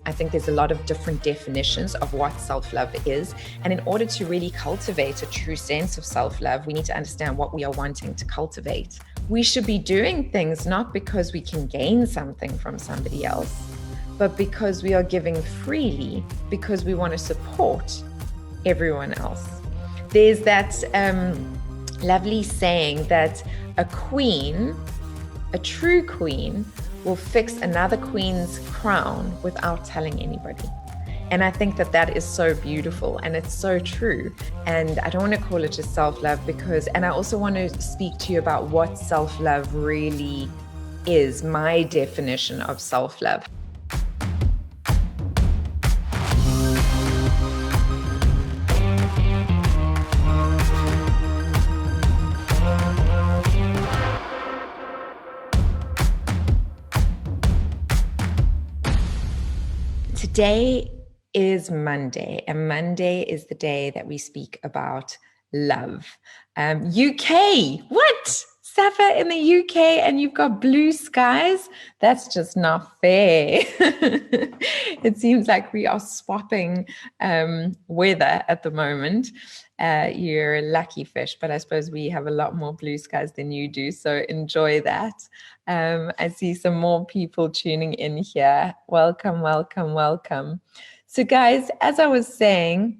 I think there's a lot of different definitions of what self-love is. And in order to really cultivate a true sense of self-love, we need to understand what we are wanting to cultivate. We should be doing things not because we can gain something from somebody else, but because we are giving freely, because we want to support everyone else. There's that lovely saying that a queen, a true queen, will fix another queen's crown without telling anybody. And I think that that is so beautiful and it's so true. And I don't want to call it just self-love and I also want to speak to you about what self-love really is, my definition of self-love. Today is Monday, and Monday is the day that we speak about love. UK, what? Safa in the UK and you've got blue skies? That's just not fair. It seems like we are swapping weather at the moment. You're a lucky fish, but I suppose we have a lot more blue skies than you do, so enjoy that. I see some more people tuning in here. Welcome, welcome, welcome. So guys, as I was saying,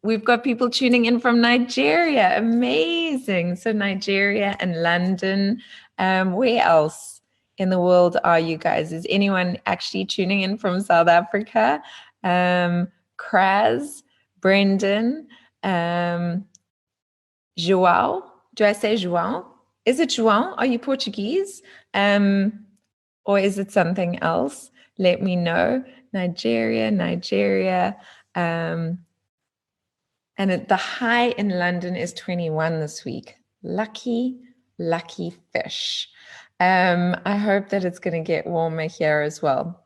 we've got people tuning in from Nigeria. Amazing. So Nigeria and London. Where else in the world are you guys? Is anyone actually tuning in from South Africa? Kraz, Brendan, João. Do I say João? Is it João? Are you Portuguese? Or is it something else? Let me know. Nigeria. And the high in London is 21 this week. Lucky fish. I hope that it's going to get warmer here as well.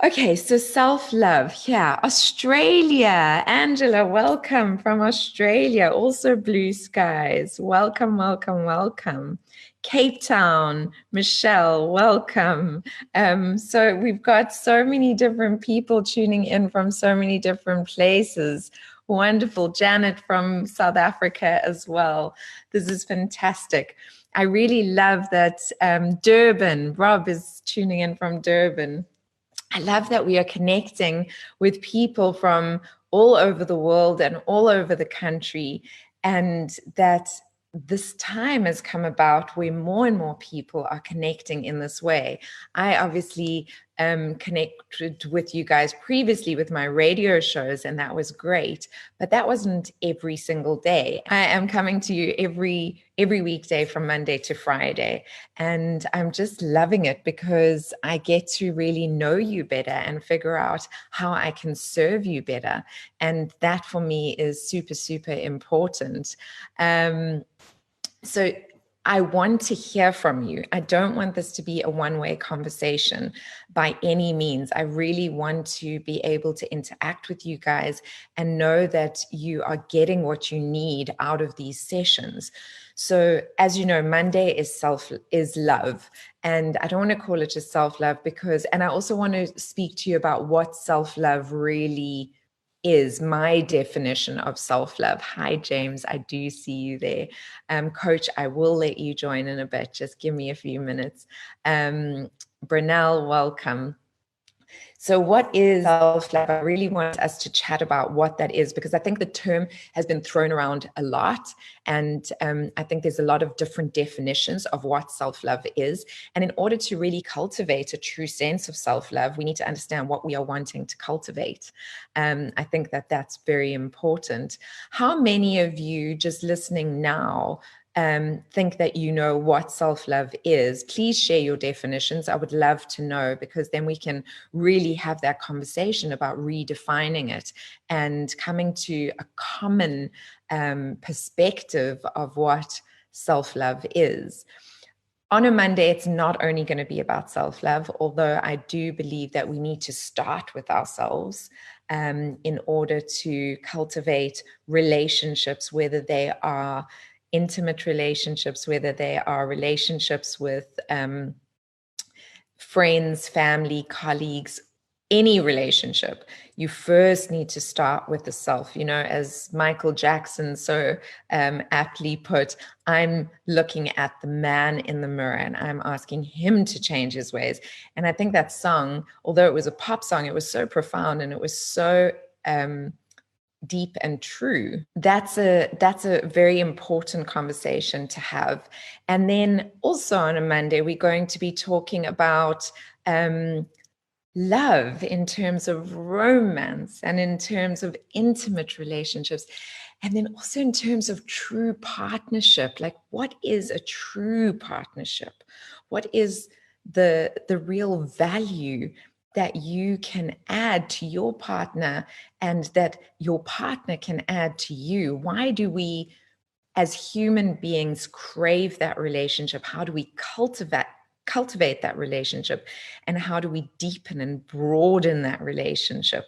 Okay, so self-love. Yeah, Australia. Angela, welcome from Australia. Also blue skies. Welcome, welcome, welcome. Cape Town, Michelle, welcome. So we've got so many different people tuning in from so many different places. Wonderful. Janet from South Africa as well. This is fantastic. I really love that Durban, Rob is tuning in from Durban. I love that we are connecting with people from all over the world and all over the country, and that this time has come about where more and more people are connecting in this way. I obviously connected with you guys previously with my radio shows, and that was great, but that wasn't every single day. I am coming to you every weekday from Monday to Friday, and I'm just loving it because I get to really know you better and figure out how I can serve you better, and that for me is super, super important. So I want to hear from you. I don't want this to be a one-way conversation by any means. I really want to be able to interact with you guys and know that you are getting what you need out of these sessions. So as you know, Monday is love. And I don't want to call it just self-love and I also want to speak to you about what self-love really is, my definition of self-love. Hi, James, I do see you there. Coach, I will let you join in a bit. Just give me a few minutes. Brunel, welcome. So what is self-love? I really want us to chat about what that is, because I think the term has been thrown around a lot. And I think there's a lot of different definitions of what self-love is. And in order to really cultivate a true sense of self-love, we need to understand what we are wanting to cultivate. I think that that's very important. How many of you just listening now think that you know what self-love is? Please share your definitions. I would love to know, because then we can really have that conversation about redefining it and coming to a common perspective of what self-love is. On a Monday, it's not only going to be about self-love, although I do believe that we need to start with ourselves in order to cultivate relationships, whether they are intimate relationships, whether they are relationships with friends, family, colleagues, any relationship, you first need to start with the self. You know, as Michael Jackson so aptly put, I'm looking at the man in the mirror and I'm asking him to change his ways. And I think that song, although it was a pop song, it was so profound and it was so deep and true. That's a very important conversation to have. And then also on a Monday, we're going to be talking about love in terms of romance and in terms of intimate relationships. And then also in terms of true partnership, like what is a true partnership? What is the real value that you can add to your partner and that your partner can add to you? Why do we as human beings crave that relationship? How do we cultivate that relationship, and how do we deepen and broaden that relationship?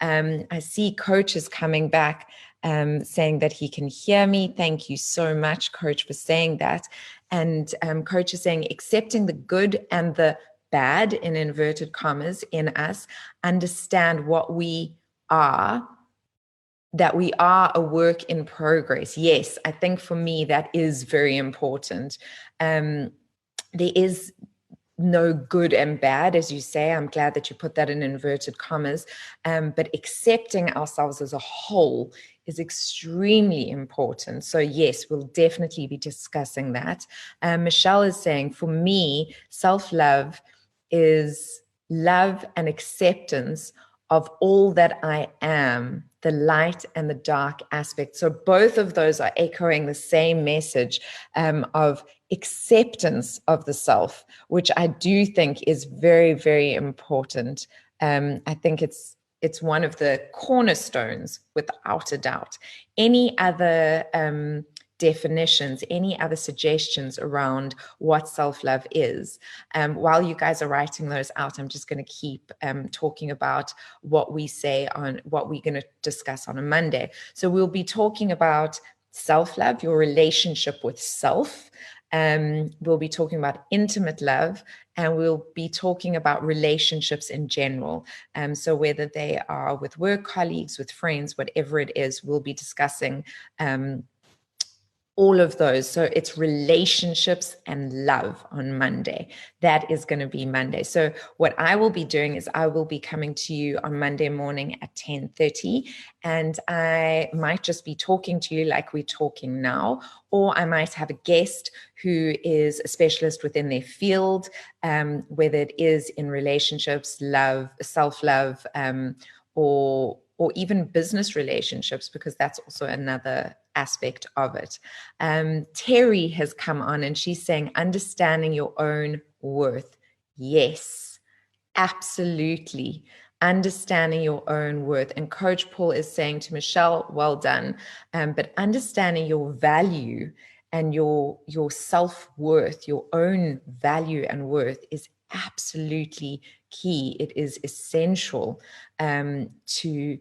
I see Coach is coming back saying that he can hear me. Thank you so much, Coach, for saying that. And Coach is saying accepting the good and the bad, in inverted commas, in us, understand what we are, that we are a work in progress. Yes, I think for me that is very important. There is no good and bad, as you say. I'm glad that you put that in inverted commas. But accepting ourselves as a whole is extremely important. So yes, we'll definitely be discussing that. Michelle is saying, for me, self-love is love and acceptance of all that I am, the light and the dark aspect. So both of those are echoing the same message of acceptance of the self, which I do think is very, very important. I think it's one of the cornerstones, without a doubt. Any other definitions, any other suggestions around what self-love is? While you guys are writing those out, I'm just going to keep talking about what we say on what we're going to discuss on a Monday. So we'll be talking about self-love, your relationship with self. We'll be talking about intimate love, and we'll be talking about relationships in general. So whether they are with work colleagues, with friends, whatever it is, we'll be discussing all of those. So it's relationships and love on Monday. That is going to be Monday. So what I will be doing is I will be coming to you on Monday morning at 10:30, and I might just be talking to you like we're talking now, or I might have a guest who is a specialist within their field, whether it is in relationships, love, self-love, or even business relationships, because that's also another aspect of it. Terry has come on and she's saying, understanding your own worth. Yes, absolutely. Understanding your own worth. And Coach Paul is saying to Michelle, well done. But understanding your value and your self-worth, your own value and worth is absolutely key. It is essential to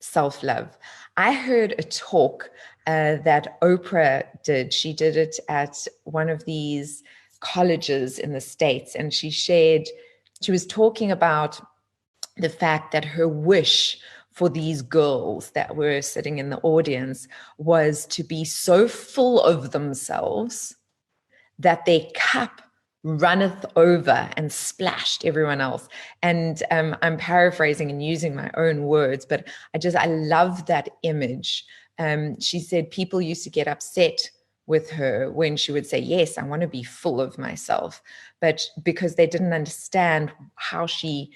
self-love. I heard a talk that Oprah did. She did it at one of these colleges in the States, and she was talking about the fact that her wish for these girls that were sitting in the audience was to be so full of themselves that their cup runneth over and splashed everyone else. And I'm paraphrasing and using my own words, but I love that image. She said people used to get upset with her when she would say, yes, I want to be full of myself, but because they didn't understand how she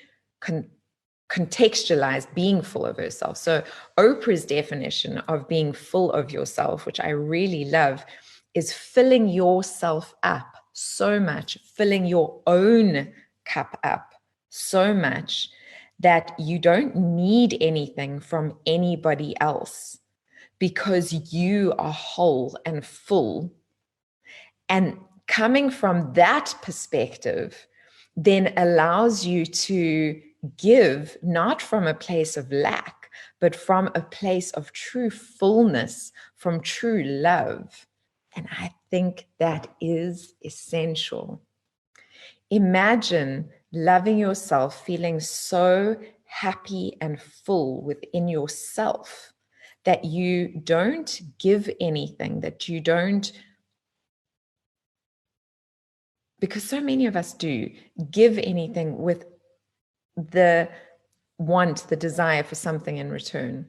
contextualized being full of herself. So Oprah's definition of being full of yourself, which I really love, is filling yourself up so much, filling your own cup up so much that you don't need anything from anybody else, because you are whole and full. And coming from that perspective then allows you to give not from a place of lack, but from a place of true fullness, from true love. And I think that is essential. Imagine loving yourself, feeling so happy and full within yourself that you don't give anything, that you don't, because so many of us do give anything with the want, the desire for something in return.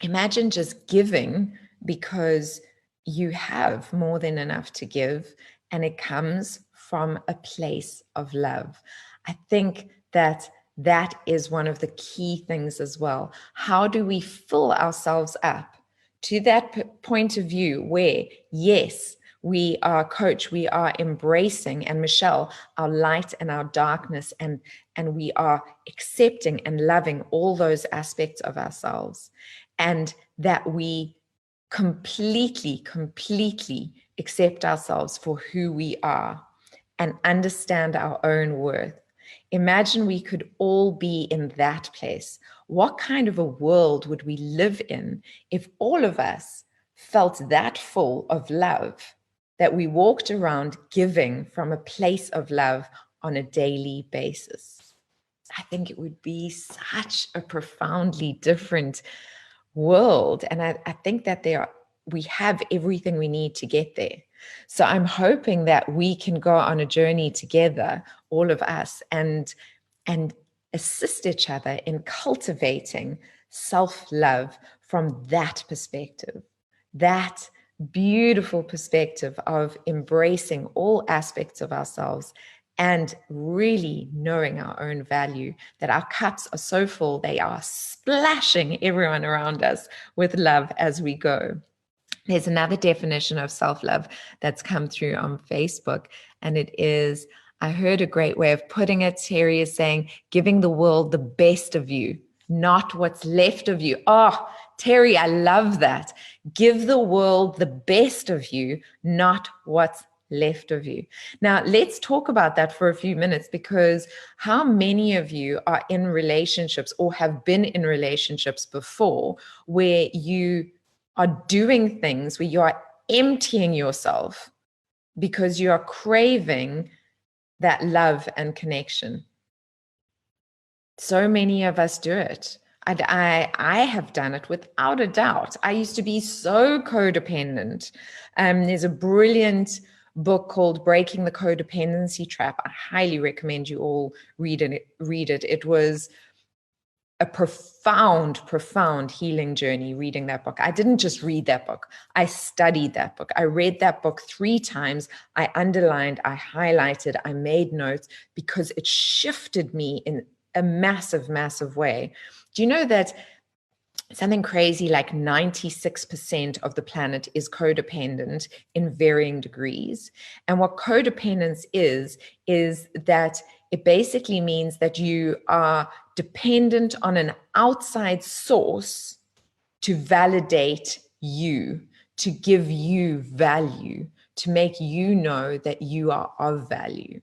Imagine just giving because you have more than enough to give, and it comes from a place of love. I think that that is one of the key things as well. How do we fill ourselves up to that point of view where, yes, we are coach, we are embracing, and Michelle, our light and our darkness, and we are accepting and loving all those aspects of ourselves, and that we completely accept ourselves for who we are and understand our own worth. Imagine we could all be in that place. What kind of a world would we live in if all of us felt that full of love, that we walked around giving from a place of love on a daily basis? I think it would be such a profoundly different world. And I think that we have everything we need to get there. So I'm hoping that we can go on a journey together, all of us, and assist each other in cultivating self-love from that perspective, that beautiful perspective of embracing all aspects of ourselves and really knowing our own value, that our cups are so full, they are splashing everyone around us with love as we go. There's another definition of self-love that's come through on Facebook, and it is, I heard a great way of putting it. Terry is saying, giving the world the best of you, not what's left of you. Oh, Terry, I love that. Give the world the best of you, not what's left of you. Now, let's talk about that for a few minutes, because how many of you are in relationships or have been in relationships before where you are doing things where you are emptying yourself because you are craving that love and connection? So many of us do it. I have done it without a doubt. I used to be so codependent. There's a brilliant book called Breaking the Codependency Trap. I highly recommend you all read it. It was a profound healing journey reading that book. I didn't just read that book. I studied that book. I read that book 3 times. I underlined, I highlighted, I made notes, because it shifted me in a massive way. Do you know that something crazy like 96% of the planet is codependent in varying degrees? And what codependence is that it basically means that you are dependent on an outside source to validate you, to give you value, to make you know that you are of value.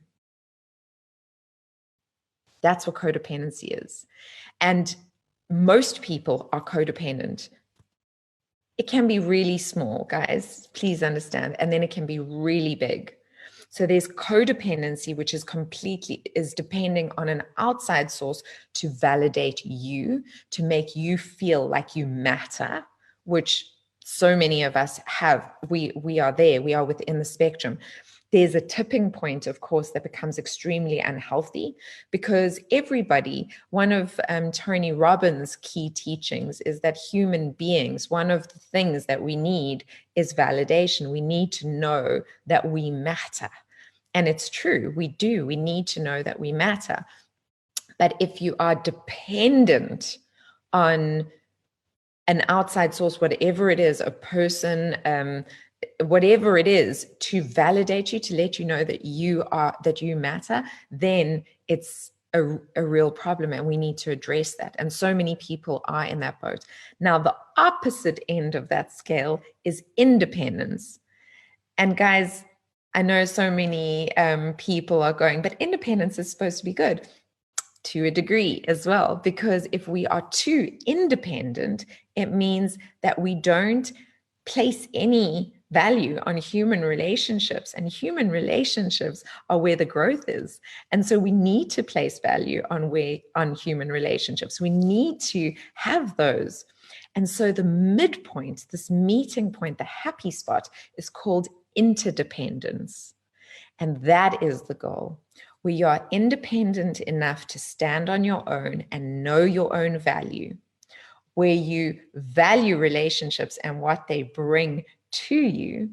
That's what codependency is. And most people are codependent. It can be really small, guys, please understand. And then it can be really big. So there's codependency, which is depending on an outside source to validate you, to make you feel like you matter, which so many of us have. We are there. We are within the spectrum. There's a tipping point, of course, that becomes extremely unhealthy, because one of Tony Robbins' key teachings is that human beings, one of the things that we need is validation. We need to know that we matter. And it's true, we do. We need to know that we matter. But if you are dependent on an outside source, whatever it is, a person, whatever it is, to validate you, to let you know that you matter, then it's a real problem, and we need to address that. And so many people are in that boat. Now, the opposite end of that scale is independence. And guys, I know so many people are going, but independence is supposed to be good. To a degree as well, because if we are too independent, it means that we don't place any value on human relationships, and human relationships are where the growth is. And so we need to place value on human relationships. We need to have those. And so the midpoint, this meeting point, the happy spot, is called interdependence. And that is the goal, where you are independent enough to stand on your own and know your own value, where you value relationships and what they bring to you,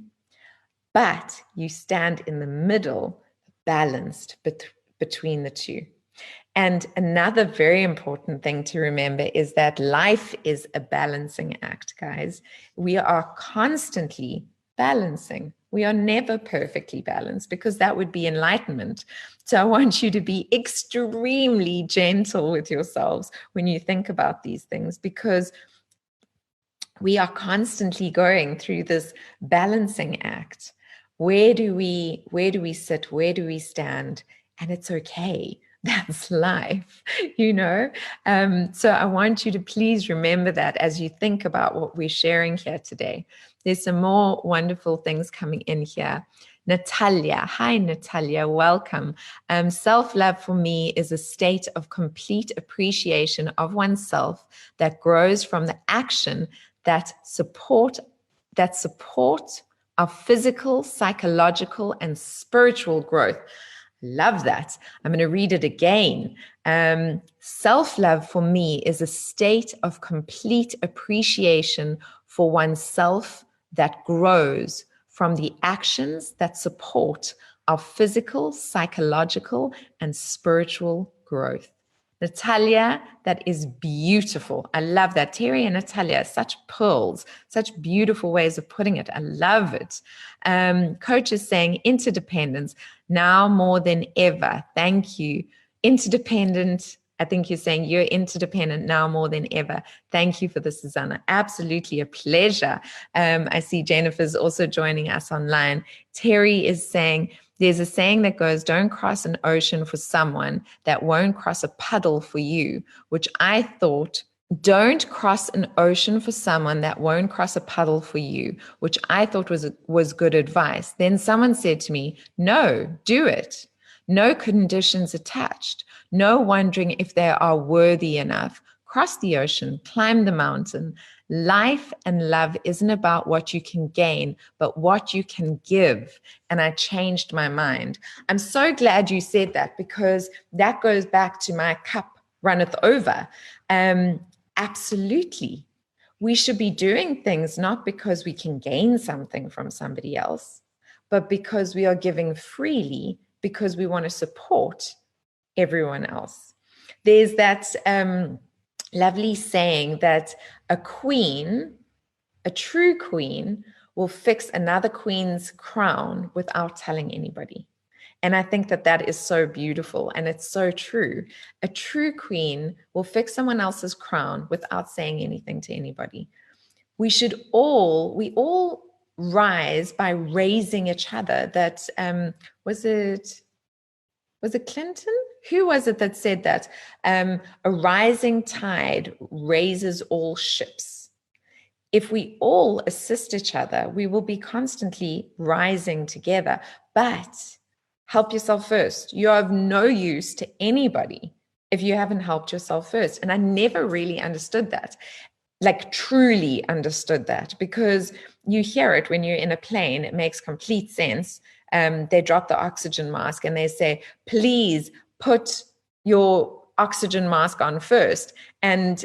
but you stand in the middle, balanced between the two. And another very important thing to remember is that life is a balancing act, guys. We are constantly balancing. We are never perfectly balanced, because that would be enlightenment. So I want you to be extremely gentle with yourselves when you think about these things, because we are constantly going through this balancing act. Where do we sit? Where do we stand? And it's okay. That's life, you know? So I want you to please remember that as you think about what we're sharing here today. There's some more wonderful things coming in here. Natalia, hi Natalia, welcome. Self-love for me is a state of complete appreciation of oneself that grows from the action that support our physical, psychological, and spiritual growth. Love that. I'm going to read it again. Self-love for me is a state of complete appreciation for oneself that grows from the actions that support our physical, psychological, and spiritual growth. Natalia, that is beautiful. I love that. Terry and Natalia, such pearls, such beautiful ways of putting it. I love it. Coach is saying interdependence now more than ever. Thank you. Interdependent. I think you're saying you're interdependent now more than ever. Thank you for this, Susana. Absolutely a pleasure. I see Jennifer's also joining us online. Terry is saying, there's a saying that goes, don't cross an ocean for someone that won't cross a puddle for you, which I thought, don't cross an ocean for someone that won't cross a puddle for you, which I thought was good advice. Then someone said to me, no, do it. No conditions attached. No wondering if they are worthy enough. Cross the ocean, climb the mountain. Life and love isn't about what you can gain, but what you can give. And I changed my mind. I'm so glad you said that, because that goes back to my cup runneth over. Absolutely. We should be doing things not because we can gain something from somebody else, but because we are giving freely, because we want to support everyone else. There's that lovely saying that a true queen, will fix another queen's crown without telling anybody. And I think that that is so beautiful, and it's so true. A true queen will fix someone else's crown without saying anything to anybody. We all rise by raising each other. That was it Clinton? Who was it that said that? A rising tide raises all ships. If we all assist each other, we will be constantly rising together. But help yourself first. You're of no use to anybody if you haven't helped yourself first. And I never really understood that, like truly understood that, because you hear it when you're in a plane. It makes complete sense. They drop the oxygen mask and they say, please put your oxygen mask on first. And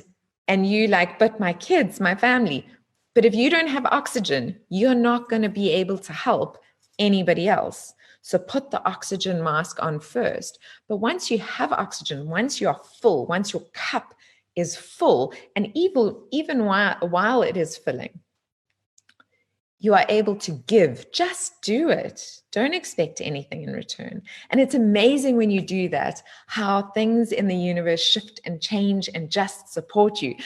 you like, but my kids, my family. But if you don't have oxygen, you're not going to be able to help anybody else. So put the oxygen mask on first. But once you have oxygen, once you're full, once your cup is full, and even while it is filling, you are able to give. Just do it. Don't expect anything in return. And it's amazing when you do that, how things in the universe shift and change and just support you.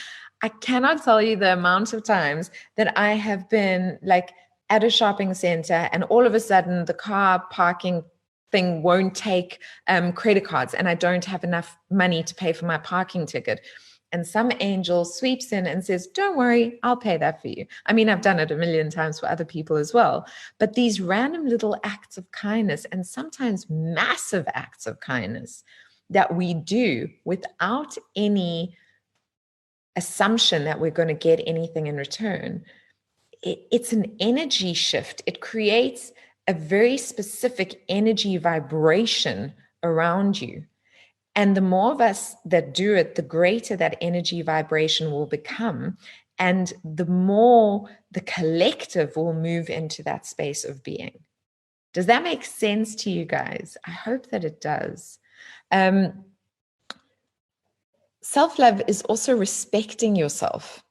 I cannot tell you the amount of times that I have been like at a shopping center and all of a sudden the car parking thing won't take credit cards and I don't have enough money to pay for my parking ticket. And some angel sweeps in and says, don't worry, I'll pay that for you. I mean, I've done it a million times for other people as well. But these random little acts of kindness, and sometimes massive acts of kindness that we do without any assumption that we're going to get anything in return, it's an energy shift. It creates a very specific energy vibration around you. And the more of us that do it, the greater that energy vibration will become. And the more the collective will move into that space of being. Does that make sense to you guys? I hope that it does. Self-love is also respecting yourself.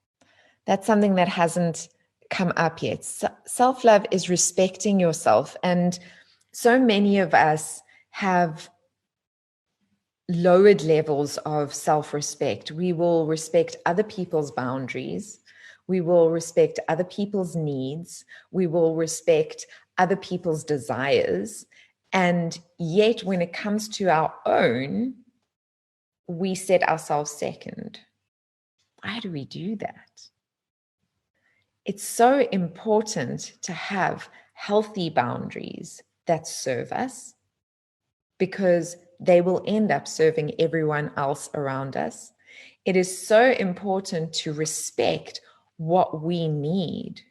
That's something that hasn't come up yet. Self-love is respecting yourself. And so many of us have lowered levels of self-respect. We will respect other people's boundaries. We will respect other people's needs. We will respect other people's desires. And yet when it comes to our own, we set ourselves second. Why do we do that? It's so important to have healthy boundaries that serve us, because they will end up serving everyone else around us. It is so important to respect what we need.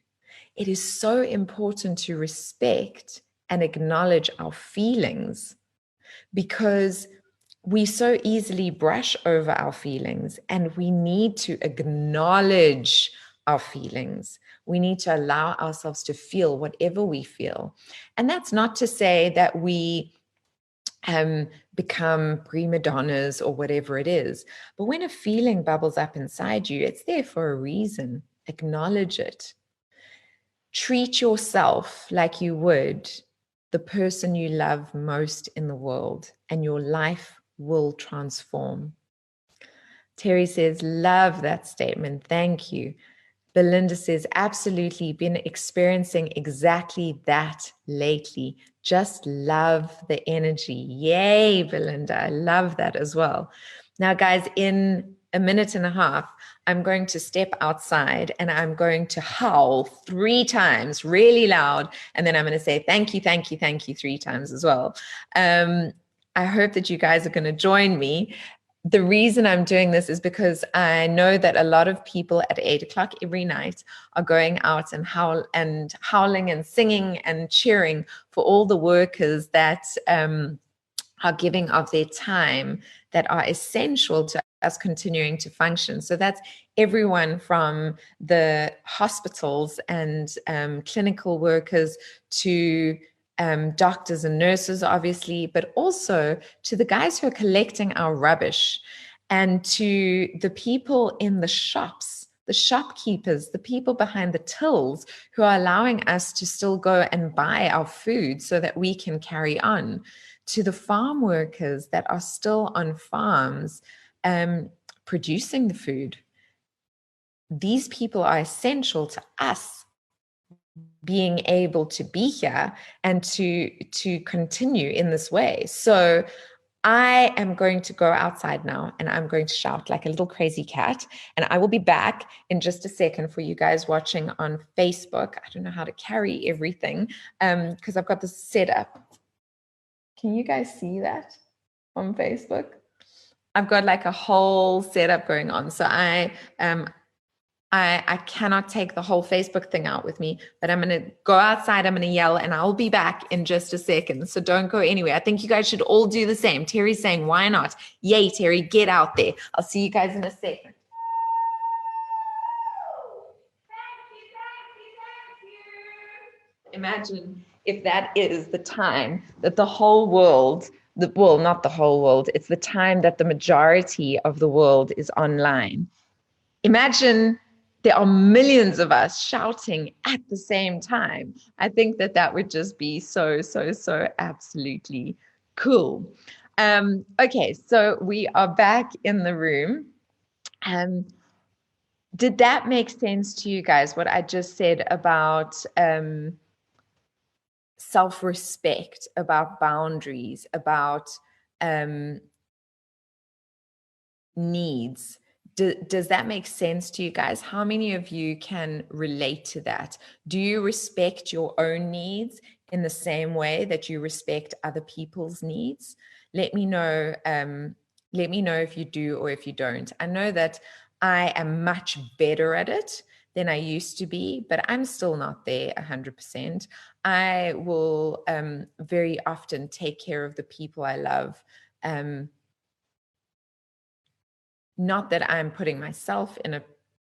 It is so important to respect and acknowledge our feelings, because we so easily brush over our feelings, and we need to acknowledge our feelings. We need to allow ourselves to feel whatever we feel. And that's not to say that we become prima donnas or whatever it is. But when a feeling bubbles up inside you, it's there for a reason. Acknowledge it. Treat yourself like you would the person you love most in the world, and your life will transform. Terry says, love that statement. Thank you. Belinda says, absolutely, been experiencing exactly that lately. Just love the energy. Yay, Belinda. I love that as well. Now, guys, in a minute and a half, I'm going to step outside and I'm going to howl 3 times really loud. And then I'm going to say, thank you, thank you, thank you 3 times as well. I hope that you guys are going to join me. The reason I'm doing this is because I know that a lot of people at 8 o'clock every night are going out and howling and singing and cheering for all the workers that are giving of their time, that are essential to us continuing to function. So that's everyone from the hospitals and clinical workers to doctors and nurses, obviously, but also to the guys who are collecting our rubbish, and to the people in the shops, the shopkeepers, the people behind the tills who are allowing us to still go and buy our food so that we can carry on, to the farm workers that are still on farms producing the food. These people are essential to us being able to be here and to continue in this way. So I am going to go outside now and I'm going to shout like a little crazy cat, and I will be back in just a second for you guys watching on Facebook. I don't know how to carry everything because I've got this set up. Can you guys see that on Facebook? I've got like a whole setup going on. So I cannot take the whole Facebook thing out with me, but I'm going to go outside, I'm going to yell, and I'll be back in just a second. So don't go anywhere. I think you guys should all do the same. Terry's saying, why not? Yay, Terry, get out there. I'll see you guys in a second. Imagine if that is the time that the whole world, well, not the whole world, it's the time that the majority of the world is online. Imagine there are millions of us shouting at the same time. I think that that would just be so, so, so absolutely cool. Okay, so we are back in the room. Did that make sense to you guys, what I just said about self-respect, about boundaries, about needs? Does that make sense to you guys? How many of you can relate to that? Do you respect your own needs in the same way that you respect other people's needs? Let me know. Let me know if you do or if you don't. I know that I am much better at it than I used to be, but I'm still not there 100%. I will very often take care of the people I love. Not that I'm putting myself in a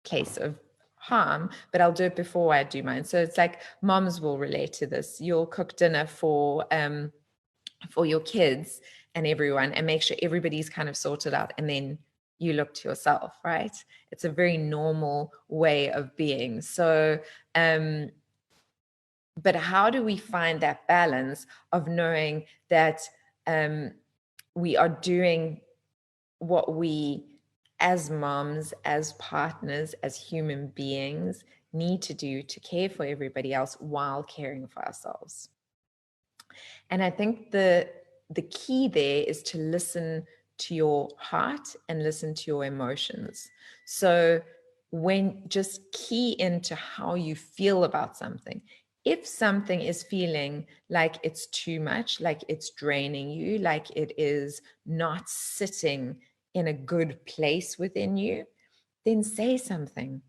place of harm, but I'll do it before I do mine. So it's like moms will relate to this. You'll cook dinner for your kids and everyone, and make sure everybody's kind of sorted out, and then you look to yourself, right? It's a very normal way of being. So but how do we find that balance of knowing that we are doing what we, as moms, as partners, as human beings, need to do to care for everybody else while caring for ourselves? And I think the key there is to listen to your heart and listen to your emotions. So when just key into how you feel about something. If something is feeling like it's too much, like it's draining you, like it is not sitting in a good place within you, then say something.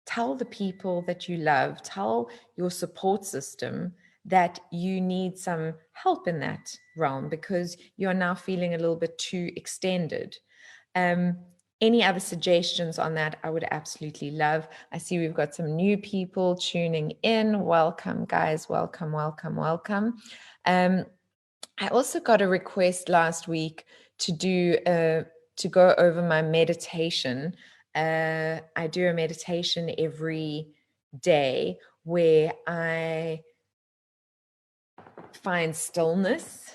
Tell the people that you love, tell your support system that you need some help in that realm because you're now feeling a little bit too extended. Any other suggestions on that, I would absolutely love. I see we've got some new people tuning in. Welcome, guys. Welcome, welcome, welcome. I also got a request last week to go over my meditation. I do a meditation every day where I find stillness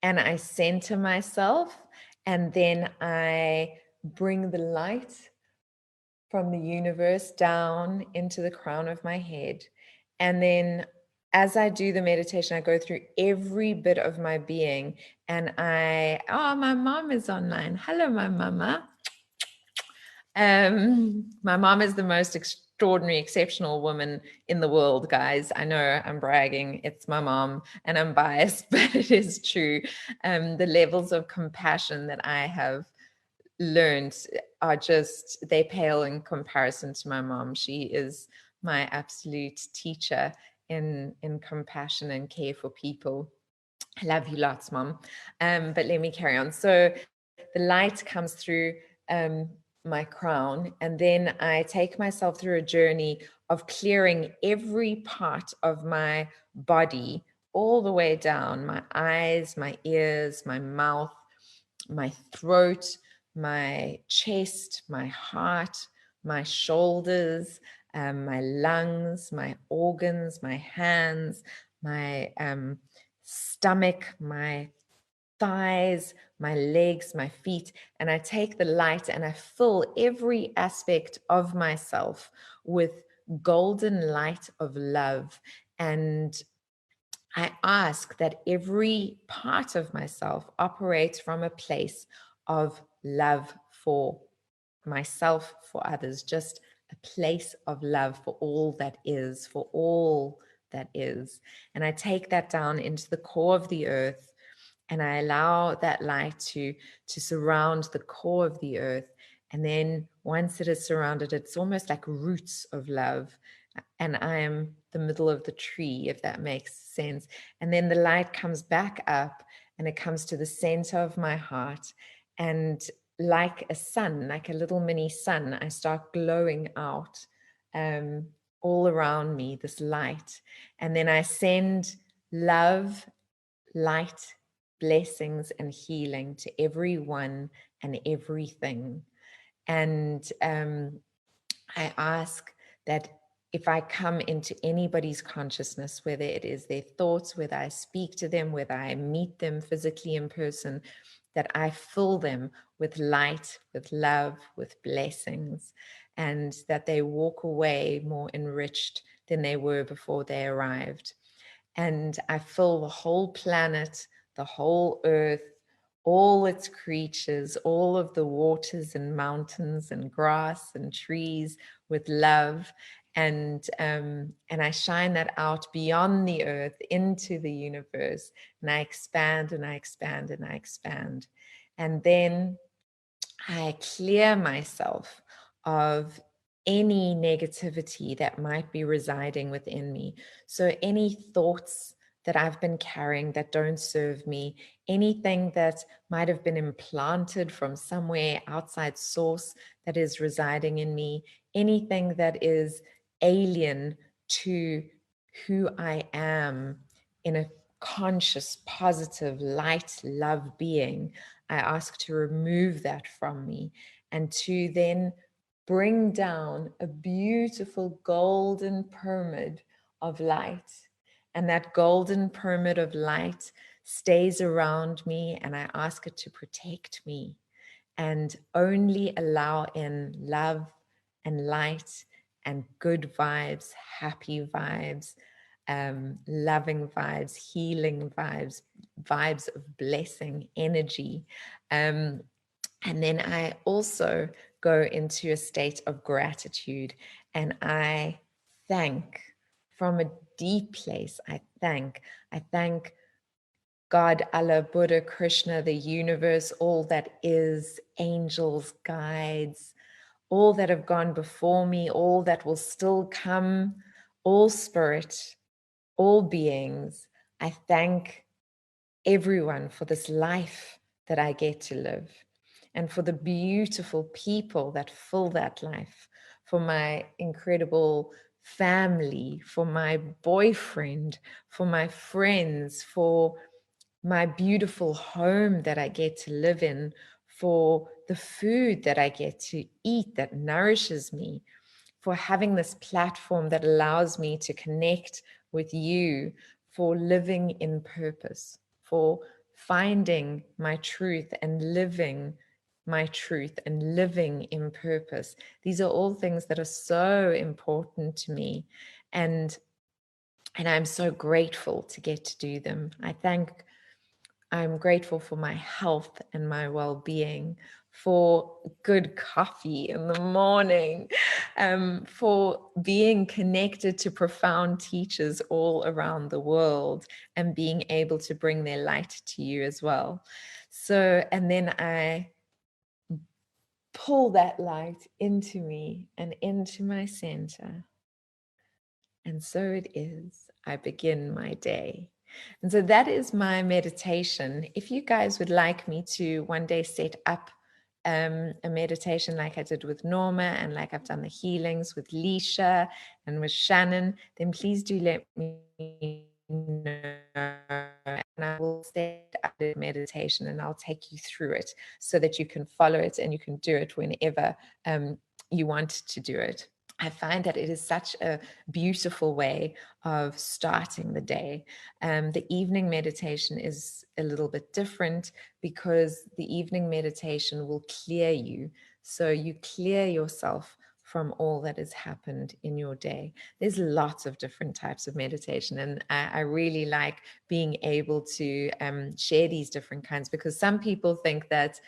and I center myself, and then I bring the light from the universe down into the crown of my head. And then as I do the meditation, I go through every bit of my being, and my mom is online. Hello, my mama. My mom is the most extraordinary, exceptional woman in the world, guys. I know I'm bragging. It's my mom and I'm biased, but it is true. The levels of compassion that I have learned are just, they pale in comparison to my mom. She is my absolute teacher in compassion and care for people. I love you lots, mom. But let me carry on. So the light comes through my crown, and then I take myself through a journey of clearing every part of my body all the way down: my eyes, my ears, my mouth, my throat, my chest, my heart, my shoulders, my lungs, my organs, my hands, my stomach, my thighs, my legs, my feet. And I take the light and I fill every aspect of myself with golden light of love. And I ask that every part of myself operates from a place of love for myself, for others, just a place of love for all that is, for all that is. And I take that down into the core of the earth, and I allow that light to surround the core of the earth. And then once it is surrounded, it's almost like roots of love. And I am the middle of the tree, if that makes sense. And then the light comes back up and it comes to the center of my heart. And like a sun, like a little mini sun, I start glowing out all around me, this light. And then I send love, light, blessings, and healing to everyone and everything. And I ask that if I come into anybody's consciousness, whether it is their thoughts, whether I speak to them, whether I meet them physically in person, that I fill them with light, with love, with blessings, and that they walk away more enriched than they were before they arrived. And I fill the whole planet, the whole earth, all its creatures, all of the waters and mountains and grass and trees with love. And I shine that out beyond the earth into the universe. And I expand and I expand and I expand. And then I clear myself of any negativity that might be residing within me. So, any thoughts that I've been carrying that don't serve me, anything that might have been implanted from somewhere outside source that is residing in me, anything that is alien to who I am in a conscious, positive, light, love being, I ask to remove that from me and to then bring down a beautiful golden pyramid of light. And that golden pyramid of light stays around me, and I ask it to protect me and only allow in love and light and good vibes, happy vibes, loving vibes, healing vibes, vibes of blessing, energy. And then I also go into a state of gratitude, and I thank from a deep place. I thank God, Allah, Buddha, Krishna, the universe, all that is, angels, guides, all that have gone before me, all that will still come, all spirit, all beings. I thank everyone for this life that I get to live and for the beautiful people that fill that life, for my incredible family, for my boyfriend, for my friends, for my beautiful home that I get to live in, for the food that I get to eat that nourishes me, for having this platform that allows me to connect with you, for living in purpose, for finding my truth and living my truth and living in purpose. These are all things that are so important to me. And I'm so grateful to get to do them. I'm grateful for my health and my well-being, for good coffee in the morning, for being connected to profound teachers all around the world and being able to bring their light to you as well. So, and then I pull that light into me and into my center. And so it is. I begin my day. And so that is my meditation. If you guys would like me to one day set up a meditation like I did with Norma and like I've done the healings with Leisha and with Shannon, then please do let me know. And I will set up a meditation and I'll take you through it so that you can follow it and you can do it whenever you want to do it. I find that it is such a beautiful way of starting the day. The evening meditation is a little bit different because the evening meditation will clear you. So you clear yourself from all that has happened in your day. There's lots of different types of meditation, and I really like being able to share these different kinds because some people think that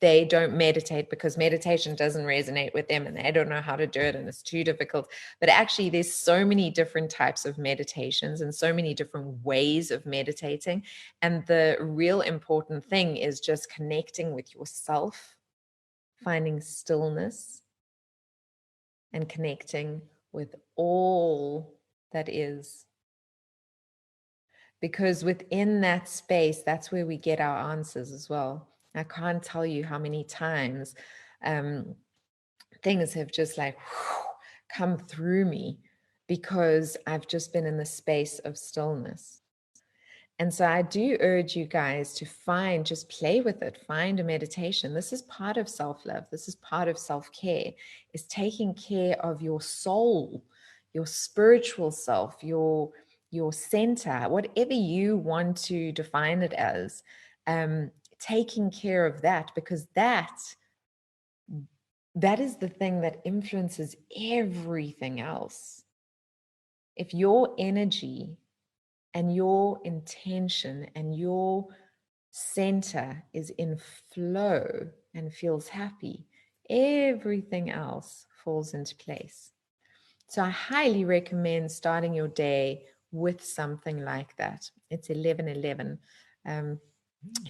they don't meditate because meditation doesn't resonate with them and they don't know how to do it and it's too difficult. But actually, there's so many different types of meditations and so many different ways of meditating. And the real important thing is just connecting with yourself, finding stillness, and connecting with all that is. Because within that space, that's where we get our answers as well. I can't tell you how many times things have just like come through me because I've just been in the space of stillness. And so I do urge you guys to just play with it, find a meditation. This is part of self-love. This is part of self-care, is taking care of your soul, your spiritual self, your center, whatever you want to define it as, taking care of that, because that is the thing that influences everything else. If your energy and your intention and your center is in flow and feels happy, everything else falls into place. So I highly recommend starting your day with something like that. It's 11:11.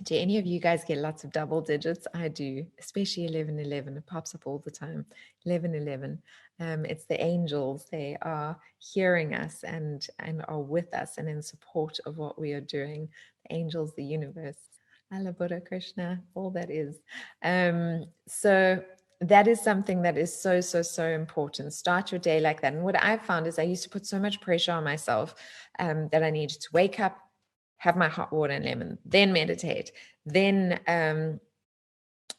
Do any of you guys get lots of double digits? I do, especially 11:11. It pops up all the time. 11:11. It's the angels. They are hearing us and are with us and in support of what we are doing. The angels, the universe, Allah, Buddha, Krishna, all that is. So that is something that is so, so, so important. Start your day like that. And what I've found is I used to put so much pressure on myself that I needed to wake up, have my hot water and lemon, then meditate, then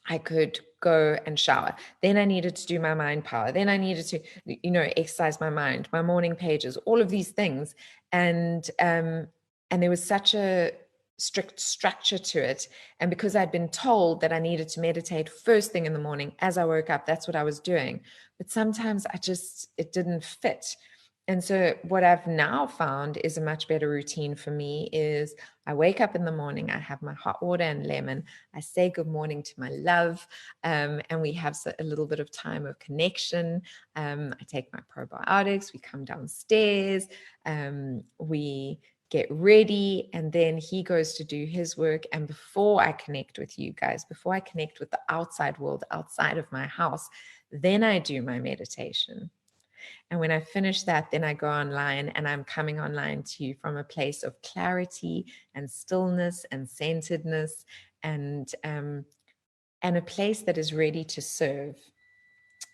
I could go and shower. Then I needed to do my mind power. Then I needed to, exercise my mind, my morning pages, all of these things. And there was such a strict structure to it. And because I'd been told that I needed to meditate first thing in the morning as I woke up, that's what I was doing. But sometimes it didn't fit. And so what I've now found is a much better routine for me is I wake up in the morning, I have my hot water and lemon, I say good morning to my love, and we have a little bit of time of connection. I take my probiotics, we come downstairs, we get ready, and then he goes to do his work. And before I connect with you guys, before I connect with the outside world outside of my house, then I do my meditation. And when I finish that, then I go online, and I'm coming online to you from a place of clarity and stillness and centeredness and a place that is ready to serve.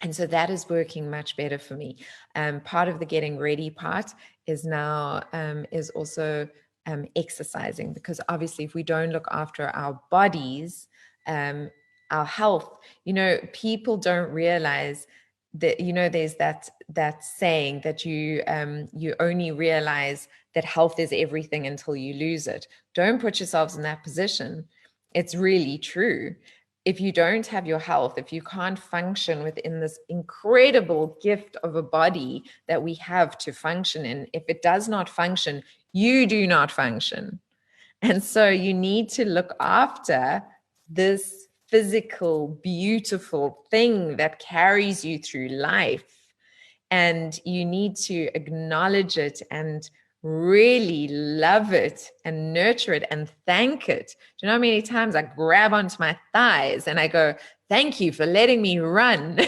And so that is working much better for me. Part of the getting ready part is now is also exercising, because obviously if we don't look after our bodies, our health, people don't realize that, there's that saying that you only realize that health is everything until you lose it. Don't put yourselves in that position. It's really true. If you don't have your health, if you can't function within this incredible gift of a body that we have to function in, if it does not function, you do not function. And so you need to look after this physical, beautiful thing that carries you through life. And you need to acknowledge it and really love it and nurture it and thank it. Do you know how many times I grab onto my thighs and I go, thank you for letting me run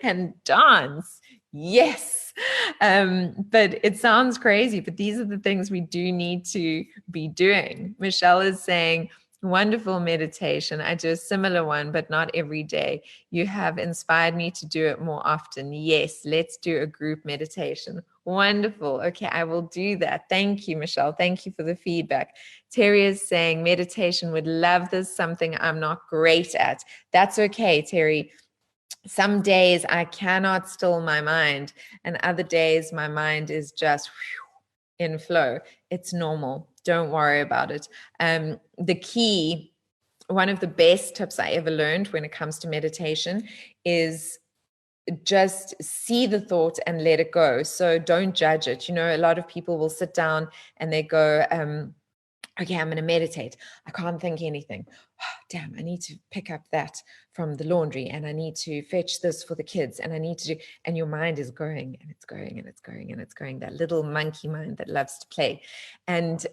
and dance? Yes. But it sounds crazy, but these are the things we do need to be doing. Michelle is saying, wonderful meditation. I do a similar one, but not every day. You have inspired me to do it more often. Yes, let's do a group meditation. Wonderful. Okay, I will do that. Thank you, Michelle. Thank you for the feedback. Terry is saying meditation, would love this, something I'm not great at. That's okay, Terry. Some days I cannot still my mind, and other days my mind is just in flow. It's normal. Don't worry about it. The key, one of the best tips I ever learned when it comes to meditation is just see the thought and let it go. So don't judge it. A lot of people will sit down and they go, okay, I'm going to meditate. I can't think anything. Oh, damn, I need to pick up that from the laundry, and I need to fetch this for the kids, and I need to do, and your mind is going and it's going and it's going and it's going, that little monkey mind that loves to play. And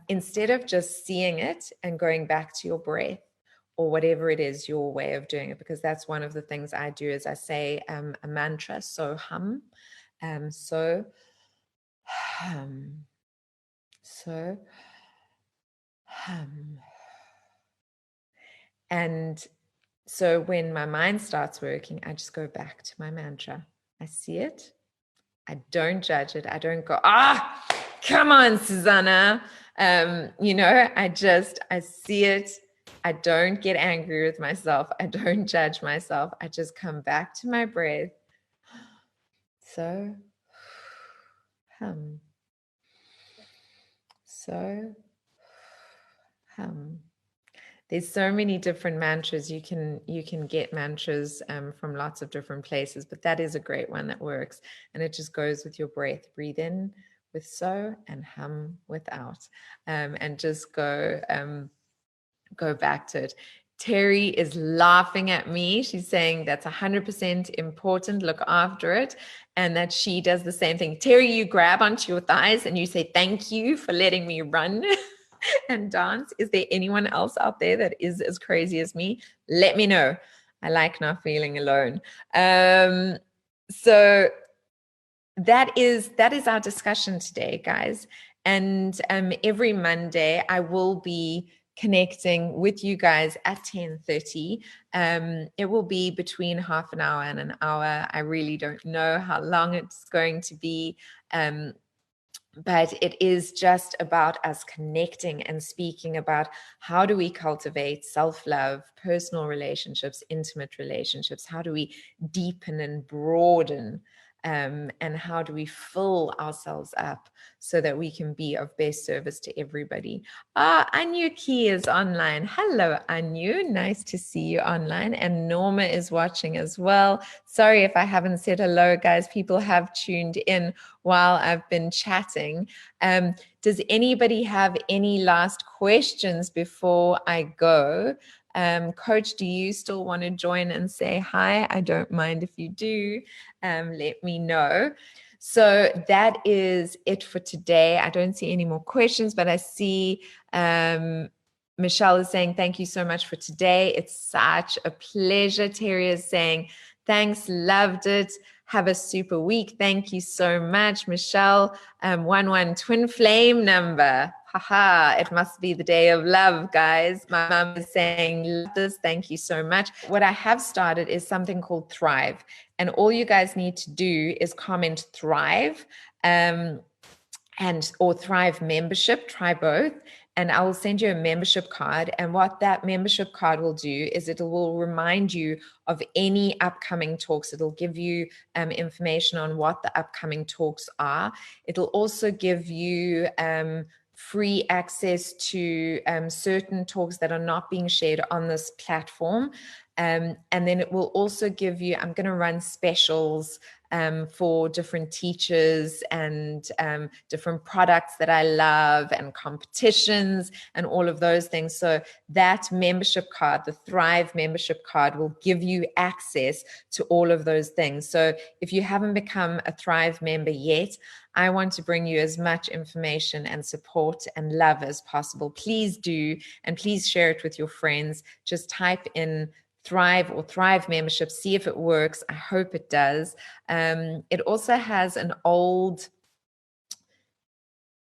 instead of just seeing it and going back to your breath or whatever it is, your way of doing it, because that's one of the things I do is I say a mantra, so hum, so hum, so hum. And so when my mind starts working, I just go back to my mantra. I see it. I don't judge it. I don't go, come on, Susana. I see it. I don't get angry with myself. I don't judge myself. I just come back to my breath. So hum. So hum. There's so many different mantras. You can get mantras from lots of different places, but that is a great one that works. And it just goes with your breath. Breathe in with so and hum without. And just go go back to it. Terry is laughing at me. She's saying that's 100% important. Look after it. And that she does the same thing. Terry, you grab onto your thighs and you say, thank you for letting me run and dance. Is there anyone else out there that is as crazy as me? Let me know. I like not feeling alone. So that is our discussion today, guys. And every Monday I will be connecting with you guys at 10:30. It will be between half an hour and an hour. I really don't know how long it's going to be. But it is just about us connecting and speaking about how do we cultivate self-love, personal relationships, intimate relationships? How do we deepen and broaden? And how do we fill ourselves up so that we can be of best service to everybody? Anu Key is online. Hello, Anu. Nice to see you online. And Norma is watching as well. Sorry if I haven't said hello, guys. People have tuned in while I've been chatting. Does anybody have any last questions before I go? Coach, do you still want to join and say hi? I don't mind if you do. Let me know. So that is it for today. I don't see any more questions, but I see Michelle is saying, thank you so much for today. It's such a pleasure. Terry is saying, thanks, loved it. Have a super week. Thank you so much, Michelle. 11 twin flame number. Haha, it must be the day of love, guys. My mom is saying, love this. Thank you so much. What I have started is something called Thrive. And all you guys need to do is comment Thrive or Thrive membership. Try both. And I will send you a membership card. And what that membership card will do is it will remind you of any upcoming talks. It'll give you information on what the upcoming talks are. It'll also give you free access to certain talks that are not being shared on this platform. And then it will also give you, I'm going to run specials for different teachers and different products that I love and competitions and all of those things. So that membership card, the Thrive membership card, will give you access to all of those things. So if you haven't become a Thrive member yet, I want to bring you as much information and support and love as possible. Please do, and please share it with your friends. Just type in Thrive or Thrive membership, see if it works. I hope it does. It also has an old,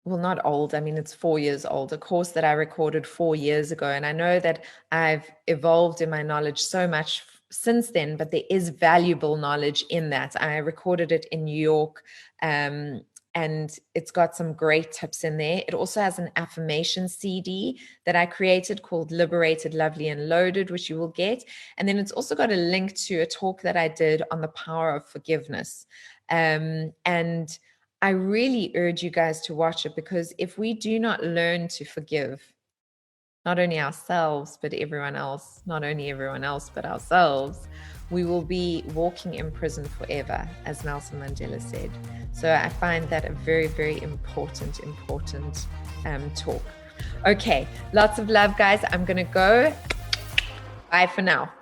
well, not old, I mean, it's 4 years old, a course that I recorded 4 years ago. And I know that I've evolved in my knowledge so much since then, but there is valuable knowledge in that. I recorded it in New York, and it's got some great tips in there. It also has an affirmation CD that I created called Liberated, Lovely, and Loaded, which you will get. And then it's also got a link to a talk that I did on the power of forgiveness. And I really urge you guys to watch it, because if we do not learn to forgive, not only ourselves, but everyone else, not only everyone else, but ourselves, we will be walking in prison forever, as Nelson Mandela said. So I find that a very, very important talk. Okay, lots of love, guys. I'm going to go. Bye for now.